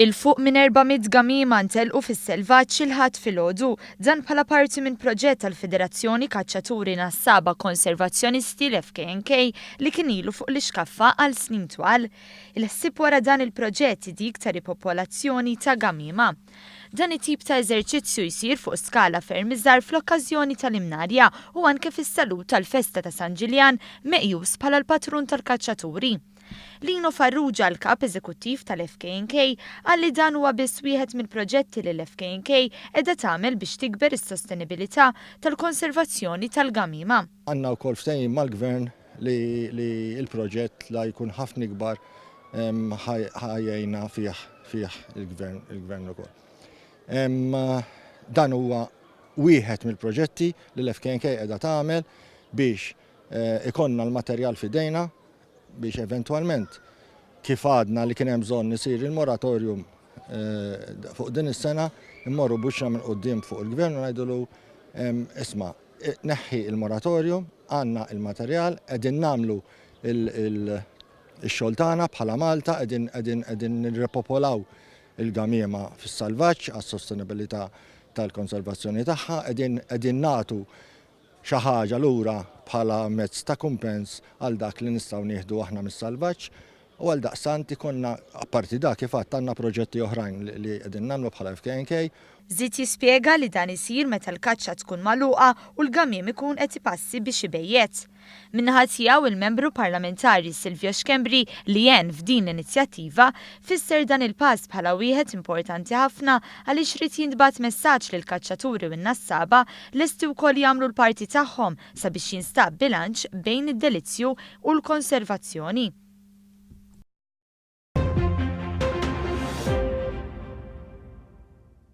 Il-fuq minn 400 gamima ntelqu fis-selvaġġ il-ħadd filgħodu, dan bħala parti minn proġett tal-Federazzjoni Kaċċaturi Nassaba Konservazzjonisti l-FKNK li kien ilu fuq l-iskaffa għal snin twal. Il-ħsieb wara dan il-proġett dik ta' ripopolazzjoni ta' gamima. Dan it-tip ta' eżerċizzju jsir fuq skala ferm iżgħar fl-okkażjoni tal-imnarja u anke fis-salut tal-festa ta' San Ġiljan meqjus bħala l-patrun tal-kaċċaturi. Lino Farrugia, l-kap eżekuttiv tal-FKNK, għalli dan huwa biss wieħed mill-proġetti li l-FKNK qiegħda tagħmel biex tikber is-sostenibilità tal-konservazzjoni tal-gamima. Għandna wkoll ftehim mal-gvern li l-proġett la jkun ħafna ikbar ħajjejna fih il-gvern ukoll. Dan huwa wieħed mill-proġetti li l-FKNK qiegħda tagħmel biex ikonna l-materjal f'idejna biex eventualment kif għadna li kien hemm bżonn isir il-moratorium fuq din is-sena immorru buxra minn quddiem fuq il-gvern u ngħidulu isma' neħħi il-moratorium, għandna il-materjal, qegħdin nagħmlu x-xogħol tagħna bħala Malta, qegħdin nirrepopolaw il-gamiema fis-salvaġġ għas-sostenibilità tal-konservazzjoni tagħha, qegħdin nagħtu xi ħaġa lura bħala mezz ta' kumpens għal dak li nistgħu nieħdu aħna mis-salvaġġ u għal daqstant ikonna apparti dak kif għadd għandna proġetti oħrajn li qegħdin nagħmlu bħala FKNK. Żied jispjega li dan isir meta l-kaċċa tkun magħluqa u l-gamiem ikun qed ipassi biex ibejjed. Min-naħa tiegħu il-membru parlamentari Silvio Xkembri li jen f'din l-inizjattiva fisser dan il-pass bħala wieħed importanti ħafna għaliex rid jintbagħat messaġġ lil kaċċaturi u n-nassaba lesti wkoll jagħmlu l-parti tagħhom sabiex jinstab bilanċ bejn id-delizzju u l-konservazzjoni.